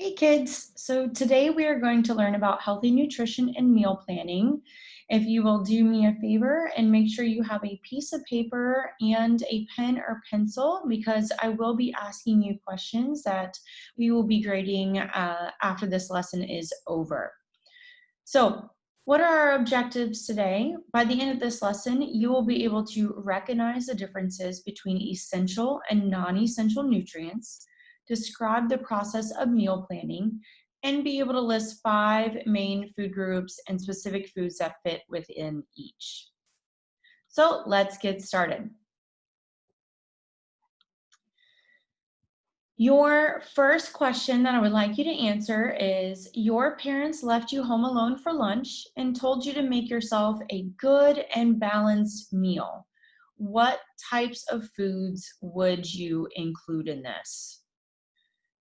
Hey kids, so today we are going to learn about healthy nutrition and meal planning. If you will do me a favor and make sure you have a piece of paper and a pen or pencil, because I will be asking you questions that we will be grading after this lesson is over. So, what are our objectives today? By the end of this lesson, you will be able to recognize the differences between essential and non-essential nutrients, describe the process of meal planning, and be able to list 5 main food groups and specific foods that fit within each. So let's get started. Your first question that I would like you to answer is, your parents left you home alone for lunch and told you to make yourself a good and balanced meal. What types of foods would you include in this?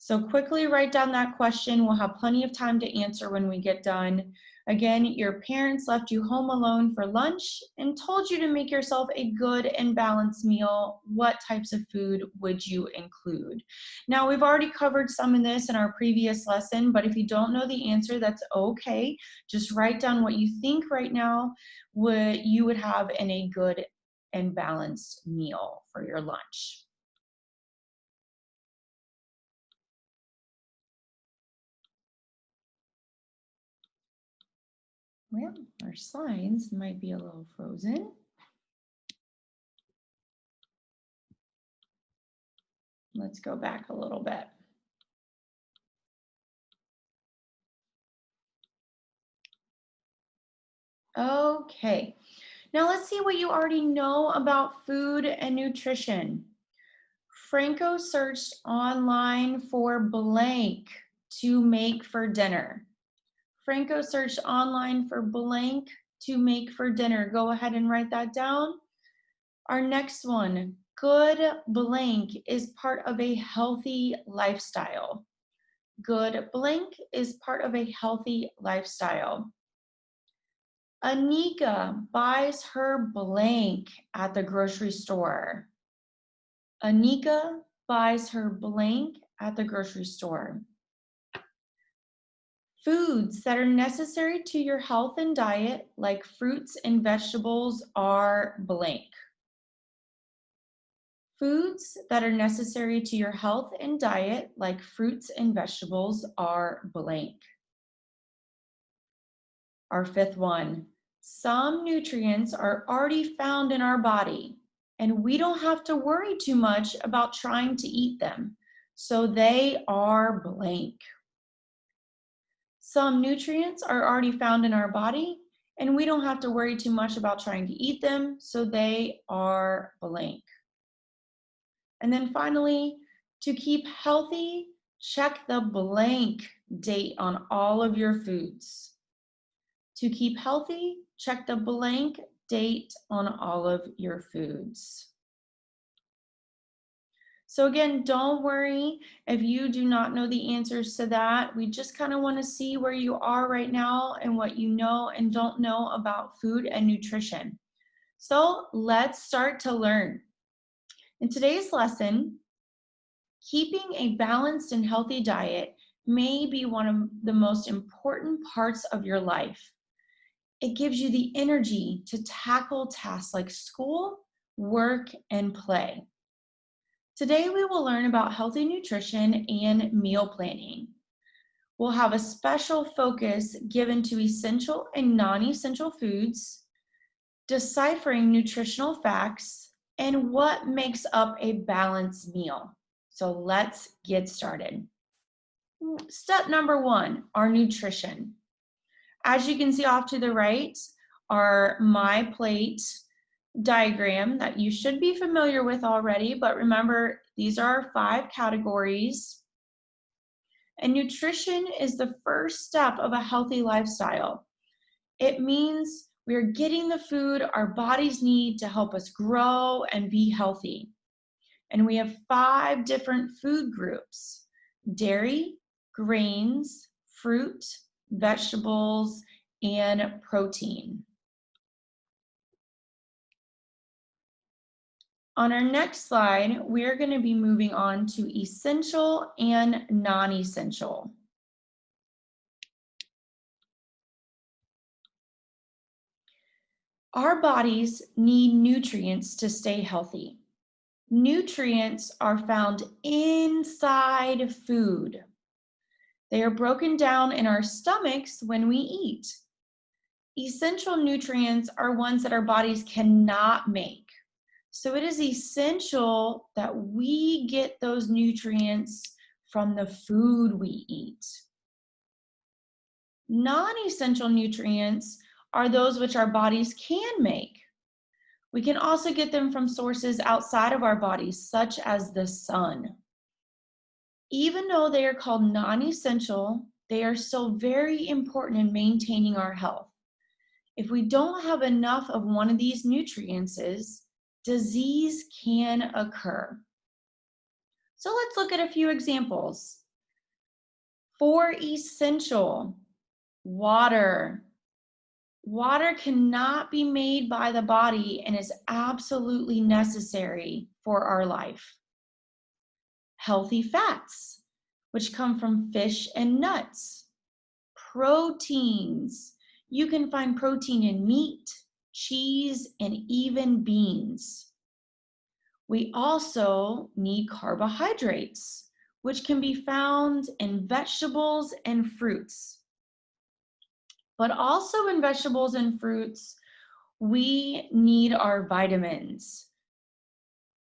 So quickly write down that question. We'll have plenty of time to answer when we get done. Again, your parents left you home alone for lunch and told you to make yourself a good and balanced meal. What types of food would you include? Now, we've already covered some of this in our previous lesson, but if you don't know the answer, that's okay. Just write down what you think right now you would have in a good and balanced meal for your lunch. Well, our slides might be a little frozen. Let's go back a little bit. Okay, now let's see what you already know about food and nutrition. Franco searched online for blank to make for dinner. Franco searched online for blank to make for dinner. Go ahead and write that down. Our next one, good blank is part of a healthy lifestyle. Good blank is part of a healthy lifestyle. Anika buys her blank at the grocery store. Anika buys her blank at the grocery store. Foods that are necessary to your health and diet, like fruits and vegetables, are blank. Foods that are necessary to your health and diet, like fruits and vegetables, are blank. Our fifth one, some nutrients are already found in our body, and we don't have to worry too much about trying to eat them, so they are blank. Some nutrients are already found in our body, and we don't have to worry too much about trying to eat them, so they are blank. And then finally, to keep healthy, check the blank date on all of your foods. To keep healthy, check the blank date on all of your foods. So again, don't worry if you do not know the answers to that. We just kind of want to see where you are right now and what you know and don't know about food and nutrition. So let's start to learn. In today's lesson, keeping a balanced and healthy diet may be one of the most important parts of your life. It gives you the energy to tackle tasks like school, work, and play. Today, we will learn about healthy nutrition and meal planning. We'll have a special focus given to essential and non-essential foods, deciphering nutritional facts, and what makes up a balanced meal. So let's get started. Step number 1, our nutrition. As you can see off to the right, our My Plate diagram that you should be familiar with already, but remember, these are our 5 categories. And nutrition is the first step of a healthy lifestyle. It means we're getting the food our bodies need to help us grow and be healthy. And we have 5 different food groups: dairy, grains, fruit, vegetables, and protein. On our next slide, we're going to be moving on to essential and non-essential. Our bodies need nutrients to stay healthy. Nutrients are found inside food. They are broken down in our stomachs when we eat. Essential nutrients are ones that our bodies cannot make. So it is essential that we get those nutrients from the food we eat. Non-essential nutrients are those which our bodies can make. We can also get them from sources outside of our bodies, such as the sun. Even though they are called non-essential, they are still very important in maintaining our health. If we don't have enough of one of these nutrients, disease can occur. So let's look at a few examples. For essential, water. Water cannot be made by the body and is absolutely necessary for our life. Healthy fats, which come from fish and nuts. Proteins. You can find protein in meat, cheese, and even beans. We also need carbohydrates, which can be found in vegetables and fruits. But also in vegetables and fruits, we need our vitamins.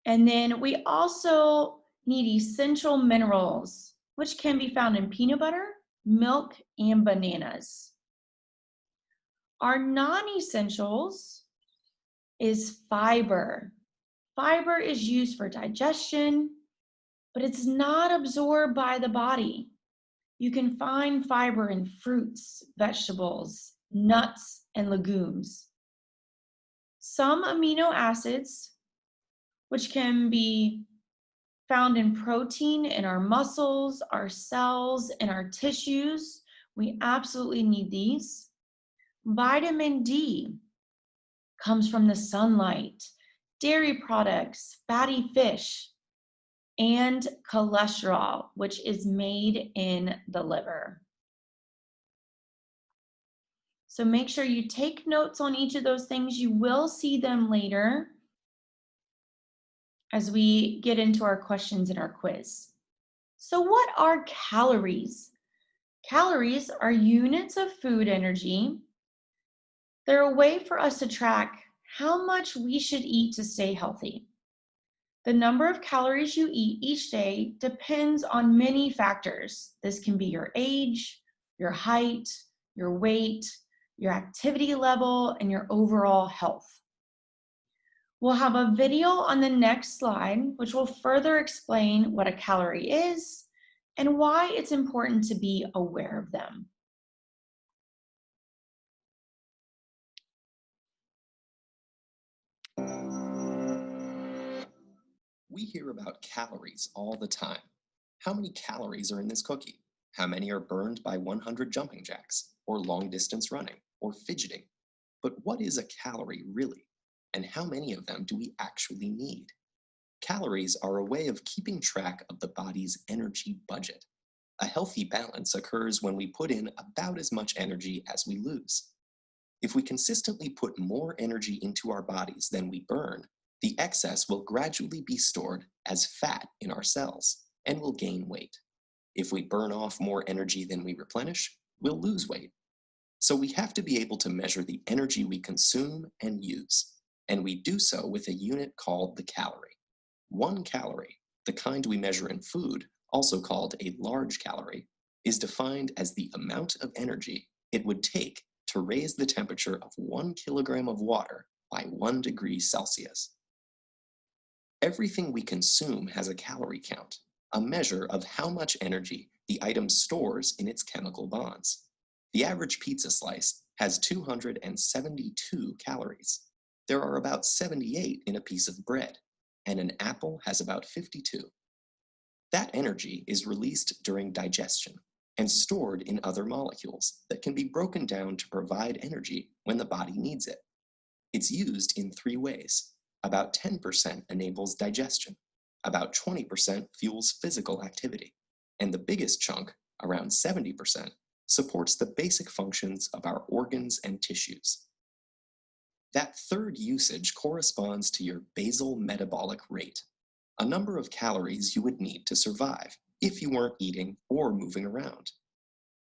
And then we also need essential minerals, which can be found in peanut butter, milk, and bananas. Our non-essentials is fiber. Fiber is used for digestion, but it's not absorbed by the body. You can find fiber in fruits, vegetables, nuts, and legumes. Some amino acids, which can be found in protein in our muscles, our cells, and our tissues. We absolutely need these. Vitamin D comes from the sunlight, dairy products, fatty fish, and cholesterol, which is made in the liver. So make sure you take notes on each of those things. You will see them later as we get into our questions in our quiz. So what are calories? Calories are units of food energy. They're a way for us to track how much we should eat to stay healthy. The number of calories you eat each day depends on many factors. This can be your age, your height, your weight, your activity level, and your overall health. We'll have a video on the next slide, which will further explain what a calorie is and why it's important to be aware of them. We hear about calories all the time. How many calories are in this cookie? How many are burned by 100 jumping jacks, or long distance running, or fidgeting? But what is a calorie really? And how many of them do we actually need? Calories are a way of keeping track of the body's energy budget. A healthy balance occurs when we put in about as much energy as we lose. If we consistently put more energy into our bodies than we burn, the excess will gradually be stored as fat in our cells and will gain weight. If we burn off more energy than we replenish, we'll lose weight. So we have to be able to measure the energy we consume and use, and we do so with a unit called the calorie. 1 calorie, the kind we measure in food, also called a large calorie, is defined as the amount of energy it would take to raise the temperature of 1 kilogram of water by 1 degree Celsius. Everything we consume has a calorie count, a measure of how much energy the item stores in its chemical bonds. The average pizza slice has 272 calories. There are about 78 in a piece of bread, and an apple has about 52. That energy is released during digestion and stored in other molecules that can be broken down to provide energy when the body needs it. It's used in 3 ways. About 10% enables digestion, about 20% fuels physical activity, and the biggest chunk, around 70%, supports the basic functions of our organs and tissues. That third usage corresponds to your basal metabolic rate, a number of calories you would need to survive if you weren't eating or moving around.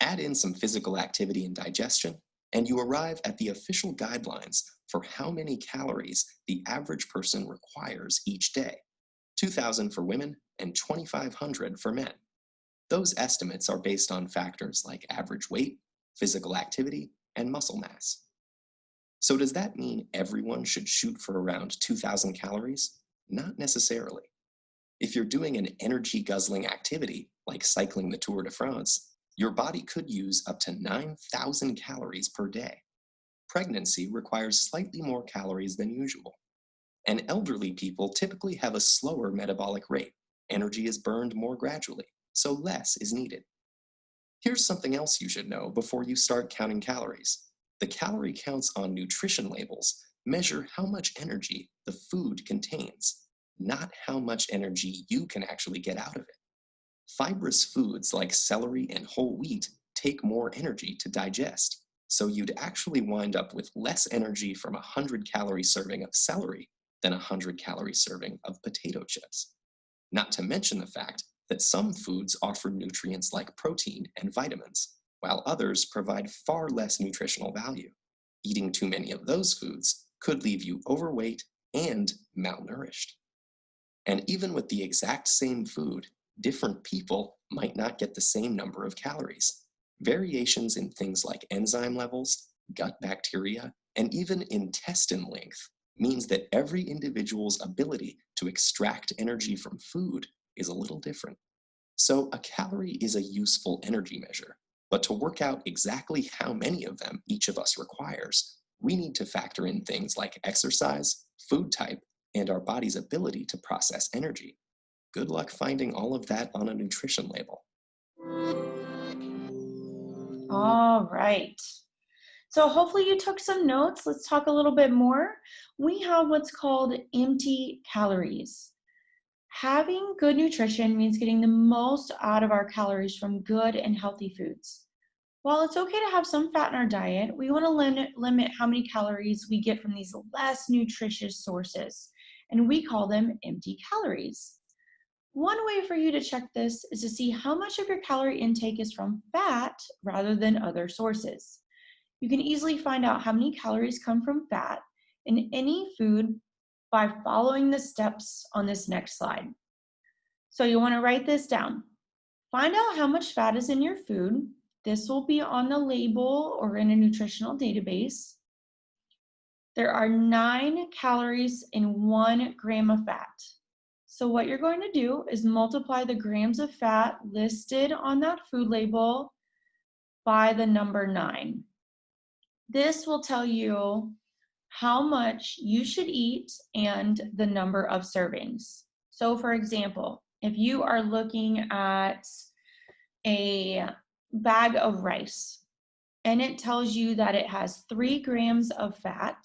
Add in some physical activity and digestion, and you arrive at the official guidelines for how many calories the average person requires each day: 2,000 for women and 2,500 for men. Those estimates are based on factors like average weight, physical activity, and muscle mass. So, does that mean everyone should shoot for around 2,000 calories? Not necessarily. If you're doing an energy guzzling activity like cycling the Tour de France, your body could use up to 9,000 calories per day. Pregnancy requires slightly more calories than usual. And elderly people typically have a slower metabolic rate. Energy is burned more gradually, so less is needed. Here's something else you should know before you start counting calories. The calorie counts on nutrition labels measure how much energy the food contains, not how much energy you can actually get out of it. Fibrous foods like celery and whole wheat take more energy to digest, so you'd actually wind up with less energy from a 100-calorie serving of celery than a 100-calorie serving of potato chips. Not to mention the fact that some foods offer nutrients like protein and vitamins, while others provide far less nutritional value. Eating too many of those foods could leave you overweight and malnourished. And even with the exact same food, different people might not get the same number of calories. Variations in things like enzyme levels, gut bacteria, and even intestine length means that every individual's ability to extract energy from food is a little different. So a calorie is a useful energy measure, but to work out exactly how many of them each of us requires, we need to factor in things like exercise, food type, and our body's ability to process energy. Good luck finding all of that on a nutrition label. All right. So hopefully you took some notes. Let's talk a little bit more. We have what's called empty calories. Having good nutrition means getting the most out of our calories from good and healthy foods. While it's okay to have some fat in our diet, we want to limit how many calories we get from these less nutritious sources, and we call them empty calories. One way for you to check this is to see how much of your calorie intake is from fat rather than other sources. You can easily find out how many calories come from fat in any food by following the steps on this next slide. So you want to write this down. Find out how much fat is in your food. This will be on the label or in a nutritional database. There are 9 calories in 1 gram of fat. So what you're going to do is multiply the grams of fat listed on that food label by the number 9. This will tell you how much you should eat and the number of servings. So for example, if you are looking at a bag of rice and it tells you that it has 3 grams of fat,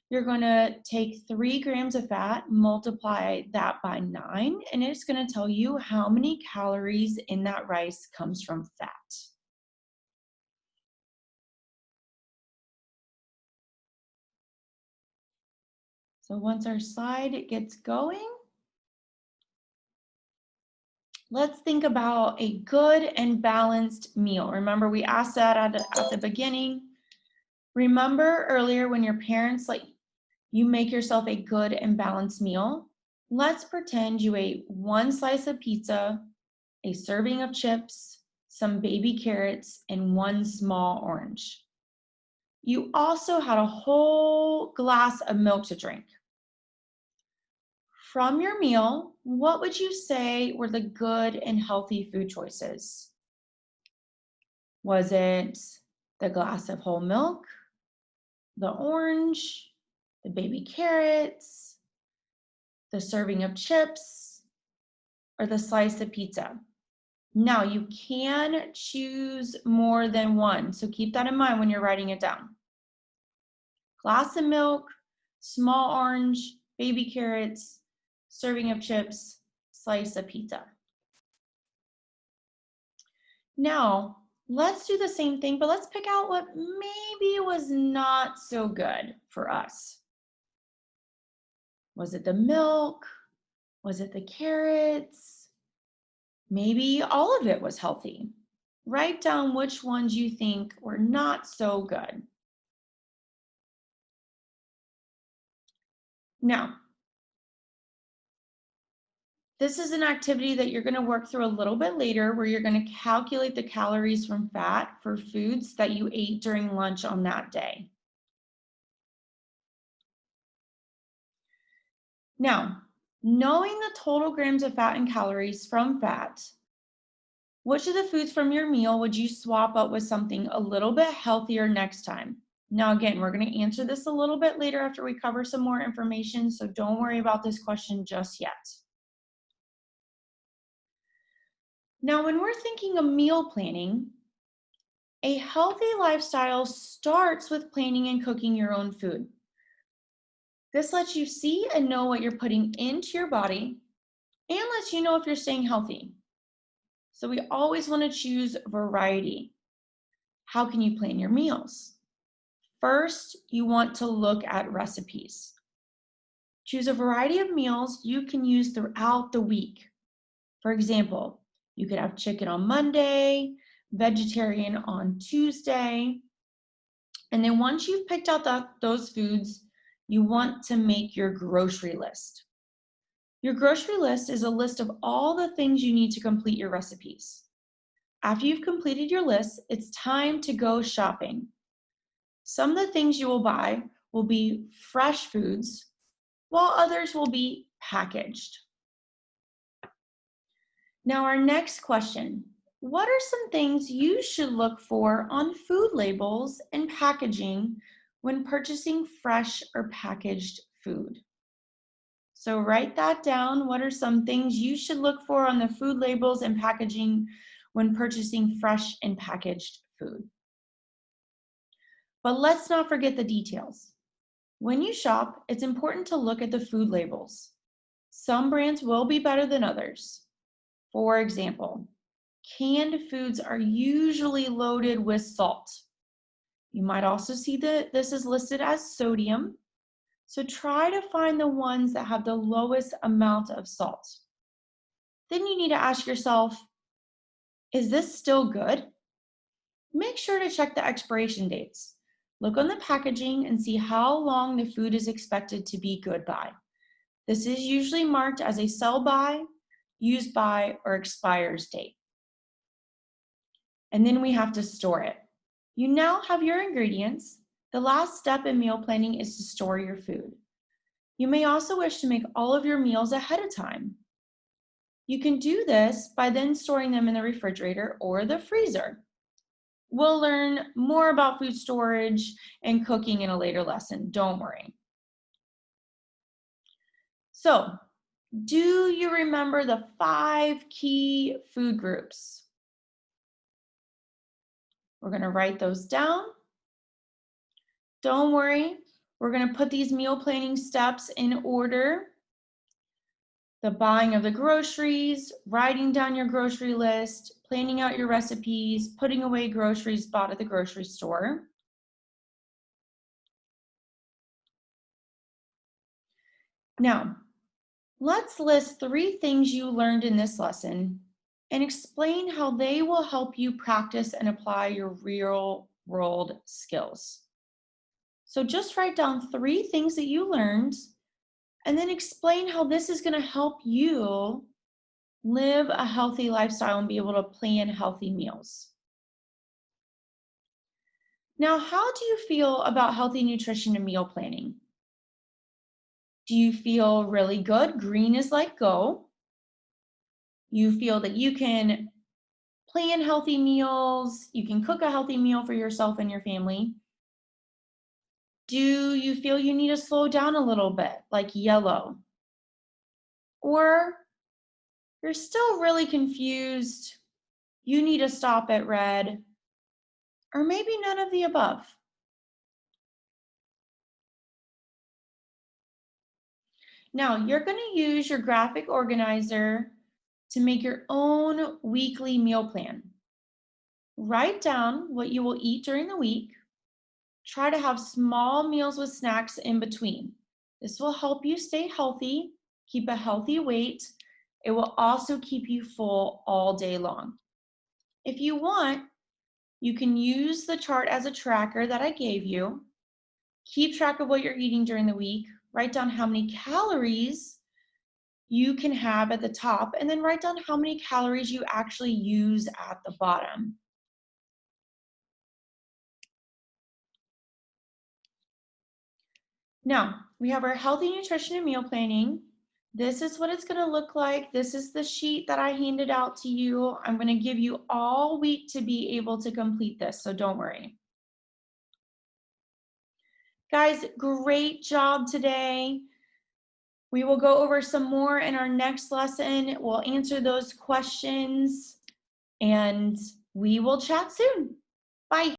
you're going to take 3 grams of fat, multiply that by 9, and it's going to tell you how many calories in that rice comes from fat. So once our slide gets going, let's think about a good and balanced meal. Remember, we asked that at the beginning. Remember earlier when your parents you make yourself a good and balanced meal? Let's pretend you ate 1 slice of pizza, a serving of chips, some baby carrots, and 1 small orange. You also had a whole glass of milk to drink. From your meal, what would you say were the good and healthy food choices? Was it the glass of whole milk, the orange, the baby carrots, the serving of chips, or the slice of pizza? Now, you can choose more than one, so keep that in mind when you're writing it down. Glass of milk, small orange, baby carrots, serving of chips, slice of pizza. Now, let's do the same thing, but let's pick out what maybe was not so good for us. Was it the milk? Was it the carrots? Maybe all of it was healthy. Write down which ones you think were not so good. Now, this is an activity that you're going to work through a little bit later where you're going to calculate the calories from fat for foods that you ate during lunch on that day. Now, knowing the total grams of fat and calories from fat, which of the foods from your meal would you swap up with something a little bit healthier next time? Now, again, we're going to answer this a little bit later after we cover some more information, so don't worry about this question just yet. Now, when we're thinking of meal planning, a healthy lifestyle starts with planning and cooking your own food. This lets you see and know what you're putting into your body and lets you know if you're staying healthy. So we always want to choose variety. How can you plan your meals? First, you want to look at recipes. Choose a variety of meals you can use throughout the week. For example, you could have chicken on Monday, vegetarian on Tuesday. And then once you've picked out those foods, you want to make your grocery list. Your grocery list is a list of all the things you need to complete your recipes. After you've completed your list, it's time to go shopping. Some of the things you will buy will be fresh foods, while others will be packaged. Now, our next question. What are some things you should look for on food labels and packaging when purchasing fresh or packaged food? So write that down. What are some things you should look for on the food labels and packaging when purchasing fresh and packaged food? But let's not forget the details. When you shop, it's important to look at the food labels. Some brands will be better than others. For example, canned foods are usually loaded with salt. You might also see that this is listed as sodium. So try to find the ones that have the lowest amount of salt. Then you need to ask yourself, is this still good? Make sure to check the expiration dates. Look on the packaging and see how long the food is expected to be good by. This is usually marked as a sell by, use by, or expires date. And then we have to store it. You now have your ingredients. The last step in meal planning is to store your food. You may also wish to make all of your meals ahead of time. You can do this by then storing them in the refrigerator or the freezer. We'll learn more about food storage and cooking in a later lesson, don't worry. So, do you remember the 5 key food groups? We're going to write those down. Don't worry, we're going to put these meal planning steps in order. The buying of the groceries, writing down your grocery list, planning out your recipes, putting away groceries bought at the grocery store. Now, let's list 3 things you learned in this lesson and explain how they will help you practice and apply your real world skills. So just write down 3 things that you learned and then explain how this is going to help you live a healthy lifestyle and be able to plan healthy meals. Now, how do you feel about healthy nutrition and meal planning? Do you feel really good? Green is like go. You feel that you can plan healthy meals, you can cook a healthy meal for yourself and your family. Do you feel you need to slow down a little bit, like yellow? Or you're still really confused, you need to stop at red, or maybe none of the above? Now, you're going to use your graphic organizer to make your own weekly meal plan. Write down what you will eat during the week. Try to have small meals with snacks in between. This will help you stay healthy, keep a healthy weight. It will also keep you full all day long. If you want, you can use the chart as a tracker that I gave you. Keep track of what you're eating during the week. Write down how many calories you can have at the top, and then write down how many calories you actually use at the bottom. Now, we have our healthy nutrition and meal planning. This is what it's going to look like. This is the sheet that I handed out to you. I'm going to give you all week to be able to complete this, so don't worry. Guys, great job today. We will go over some more in our next lesson. We'll answer those questions and we will chat soon. Bye.